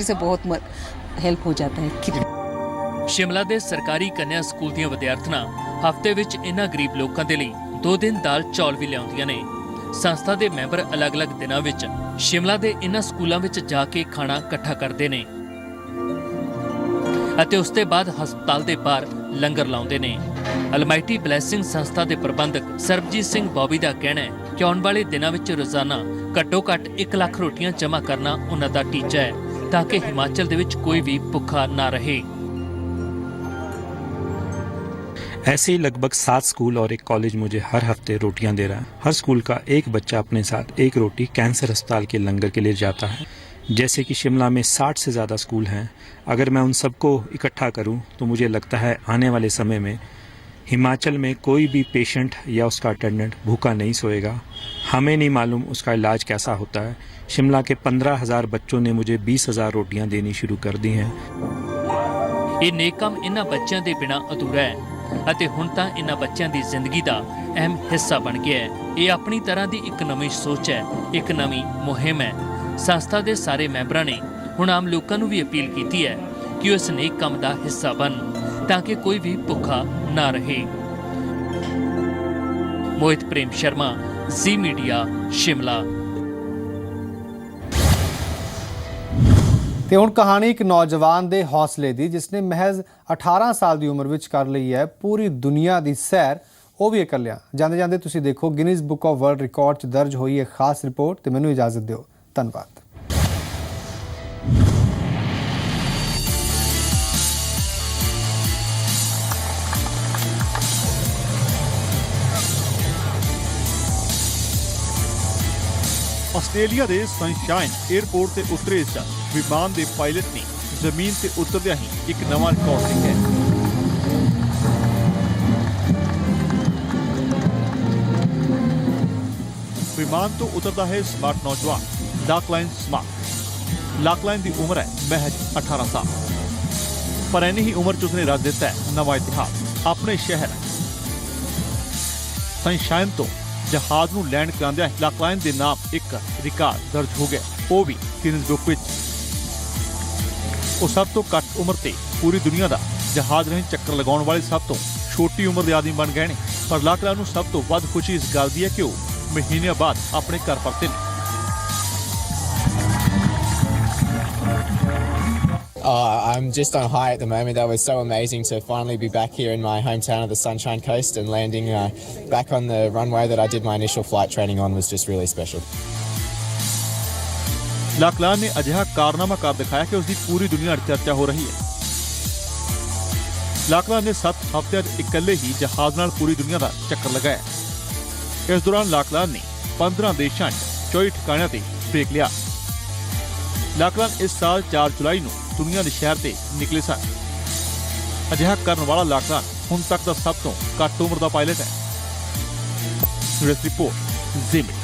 से बहुत हेल्प हो जाता है। शिमला ਦੇ ਸਰਕਾਰੀ ਕੰਨਿਆ ਸਕੂਲ ਦੀਆਂ ਵਿਦਿਆਰਥਣਾਂ ਹਫ਼ਤੇ ਵਿੱਚ ਇਹਨਾਂ ਗਰੀਬ ਲੋਕਾਂ ਦੇ ਲਈ 2 ਦਿਨ ਦਾਲ ਚੌਲ ਵੀ ਲਿਆਉਂਦੀਆਂ ਨੇ। ਸੰਸਥਾ ਦੇ ਮੈਂਬਰ ਅਲੱਗ-ਅਲੱਗ ਦਿਨਾਂ ਵਿੱਚ ਸ਼ਿਮਲਾ ਦੇ ਇਹਨਾਂ ਸਕੂਲਾਂ ਵਿੱਚ ਜਾ ਕੇ ਖਾਣਾ ਇਕੱਠਾ ਕਰਦੇ ਨੇ ਅਤੇ ਉਸ ਤੋਂ ਬਾਅਦ ਹਸਪਤਾਲ ਦੇ ਬਾਹਰ ਲੰਗਰ ਲਾਉਂਦੇ ਨੇ। ਅਲਮਾਈਟੀ ਬਲੈਸਿੰਗ ਸੰਸਥਾ ਦੇ ਪ੍ਰਬੰਧਕ ਸਰਬਜੀਤ ਸਿੰਘ ਬੌਬੀ ਦਾ ਕਹਿਣਾ ਹੈ ਕਿ ਆਉਣ ਵਾਲੇ ਦਿਨਾਂ ਵਿੱਚ ਰੋਜ਼ਾਨਾ ਘੱਟੋ-ਘੱਟ 1 ਲੱਖ ਰੋਟੀਆਂ ਜਮ੍ਹਾਂ ਕਰਨਾ ਉਹਨਾਂ ਦਾ ਟੀਚਾ ਹੈ, ताकि हिमाचल दे विच कोई भी भुखा ना रहे। ऐसे ही लगभग 7 स्कूल और एक कॉलेज मुझे हर हफ्ते रोटियां दे रहा है। हर स्कूल का एक बच्चा अपने साथ एक रोटी कैंसर अस्पताल के लंगर के लिए जाता है। जैसे कि शिमला में 60 से ज़्यादा स्कूल हैं, अगर मैं उन सबको इकट्ठा करूं तो मुझे लगता है आने वाले समय में हिमाचल में कोई भी पेशेंट या उसका अटेंडेंट भूखा नहीं सोएगा। हमें नहीं मालूम उसका इलाज कैसा होता है। शिमला के 15,000 बच्चों ने मुझे 20,000 रोटियां देनी शुरू कर दी हैं। ਇਹ ਨੇਕ ਕੰਮ ਇਹਨਾਂ ਬੱਚਿਆਂ ਦੇ ਬਿਨਾਂ ਅਧੂਰਾ ਹੈ ਅਤੇ ਹੁਣ ਤਾਂ ਇਹਨਾਂ ਬੱਚਿਆਂ ਦੀ ਜ਼ਿੰਦਗੀ ਦਾ ਅਹਿਮ ਹਿੱਸਾ ਬਣ ਗਿਆ ਹੈ। ਇਹ ਆਪਣੀ ਤਰ੍ਹਾਂ ਦੀ ਇੱਕ ਨਵੀਂ ਸੋਚ ਹੈ, ਇੱਕ ਨਵੀਂ ਮੁਹਿੰਮ ਹੈ। ਸੰਸਥਾ ਦੇ ਸਾਰੇ ਮੈਂਬਰਾਂ ਨੇ ਹੁਣ ਆਮ ਲੋਕਾਂ ਨੂੰ ਵੀ ਅਪੀਲ ਕੀਤੀ ਹੈ ਕਿ ਉਹ ਇਸ ਨੇਕ ਕੰਮ ਦਾ ਹਿੱਸਾ ਬਣਨ ਤਾਂ ਕਿ ਕੋਈ ਵੀ ਭੁੱਖਾ ਨਾ ਰਹੇ। ਮੋਹਿਤ ਪ੍ਰੇਮ ਸ਼ਰਮਾ, ਜ਼ੀ ਮੀਡੀਆ, शिमला। ਤੇ ਹੁਣ ਕਹਾਣੀ ਇੱਕ ਨੌਜਵਾਨ ਦੇ ਹੌਸਲੇ ਦੀ, ਜਿਸ ਨੇ ਮਹਿਜ਼ 18 ਸਾਲ ਦੀ ਉਮਰ ਵਿੱਚ ਕਰ ਲਈ ਹੈ ਪੂਰੀ ਦੁਨੀਆ ਦੀ ਸੈਰ, ਉਹ ਵੀ ਇਕੱਲਿਆਂ। ਜਾਂਦੇ ਜਾਂਦੇ ਤੁਸੀਂ ਦੇਖੋ Guinness book of world record 'ਚ ਦਰਜ ਹੋਈ ਇੱਕ ਖਾਸ ਰਿਪੋਰਟ, ਤੇ ਮੈਨੂੰ ਇਜਾਜ਼ਤ ਦਿਓ। ਧੰਨਵਾਦ। ਆਸਟ੍ਰੇਲੀਆ ਦੇ ਸਨਸ਼ਾਈਨ 에ਅਰਪੋਰਟ ਤੇ ਉਤਰੇ ਇਸ ਵਿਮਾਨ ਦੇ ਪਾਇਲਟ ਨੇ ਜ਼ਮੀਨ ਤੇ ਉਤਰਦਿਆਂ ਹੀ ਇੱਕ ਨਵਾਂ ਰਿਕਾਰਡ ਲਿਖਿਆ। ਵਿਮਾਨ ਤੋਂ ਉਤਰਦਾ ਹੈ ਸਮਾਰਟ ਨੌਜਵਾਨ ਲਾਕਲਾਈਨ ਸਮਾਰਟ। ਲਾਕਲਾਈਨ ਦੀ ਉਮਰ ਹੈ ਮਹਿਜ 18 ਸਾਲ, ਪਰ ਇੰਨੀ ਹੀ ਉਮਰ 'ਚ ਉਸਨੇ ਰਚ ਦਿੱਤਾ ਹੈ ਨਵਾਂ ਇਤਿਹਾਸ। ਆਪਣੇ ਸ਼ਹਿਰ ਸਨਸ਼ਾਈਨ ਤੋਂ ਜਹਾਜ਼ ਨੂੰ ਲੈਂਡ ਕਰਾਉਂਦਿਆਂ ਲਾਕਲਾਈਨ ਦੇ ਨਾਮ ਇੱਕ ਰਿਕਾਰਡ ਦਰਜ ਹੋ ਗਿਆ, ਉਹ ਵੀ ਗਿਨੀਜ਼ ਬੁੱਕ ਵਿੱਚ। ਉਹ ਸਭ ਤੋਂ ਘੱਟ ਉਮਰ ਤੇ ਪੂਰੀ ਦੁਨੀਆ ਦਾ ਜਹਾਜ਼ ਰਾਹੀਂ ਚੱਕਰ ਲਗਾਉਣ ਵਾਲੇ ਸਭ ਤੋਂ ਛੋਟੀ ਉਮਰ ਦੇ ਆਦਮੀ ਬਣ ਗਏ ਨੇ। ਪਰ ਲਾਕਲਾਈਨ ਨੂੰ ਸਭ ਤੋਂ ਵੱਧ ਖੁਸ਼ੀ ਇਸ ਗੱਲ ਦੀ ਹੈ ਕਿ ਉਹ ਮਹੀਨਿਆਂ ਬਾਅਦ ਆਪਣੇ ਘਰ ਪਰਤੇ ਨੇ। I'm just on high at the moment. That was so amazing to finally be back here in my hometown of the Sunshine Coast and landing back on the runway that I did my initial flight training on was just really special. ਲਾਕਲਾਈਨ ਨੇ ਅਜਿਹਾ ਕਾਰਨਾਮਾ ਕਰ ਦਿਖਾਇਆ ਕਿ ਉਸਦੀ ਪੂਰੀ ਦੁਨੀਆ 'ਚ ਚਰਚਾ ਹੋ ਰਹੀ ਹੈ। ਲਾਕਲਾਈਨ ਨੇ 7 ਹਫ਼ਤਿਆਂ 'ਚ ਇਕੱਲੇ ਹੀ ਜਹਾਜ਼ ਨਾਲ ਪੂਰੀ ਦੁਨੀਆ ਦਾ ਚੱਕਰ ਲਗਾਇਆ। ਇਸ ਦੌਰਾਨ ਲਾਕਲਾਈਨ ਨੇ 15 ਦੇਸ਼ਾਂ 'ਚ 24 ਠਿਕਾਣਿਆਂ ਤੇ ਬ੍ਰੇਕ ਲਿਆ। ਲਾਕਲਾਈਨ ਇਸ ਸਾਲ 4 ਜੁਲਾਈ ਨੂੰ ਦੁਨੀਆ ਦੇ ਸ਼ਹਿਰ ਤੇ ਨਿਕਲੇ ਸਨ। ਅਜਿਹਾ ਕਰਨ ਵਾਲਾ ਲਾਕਲਾਈਨ ਹੁਣ ਤੱਕ ਦਾ ਸਭ ਤੋਂ ਘੱਟ ਉਮਰ ਦਾ ਪਾਇਲਟ ਹੈ। ਰਿਪੋਰਟ ਜ਼ੀ ਮੀਡੀਆ।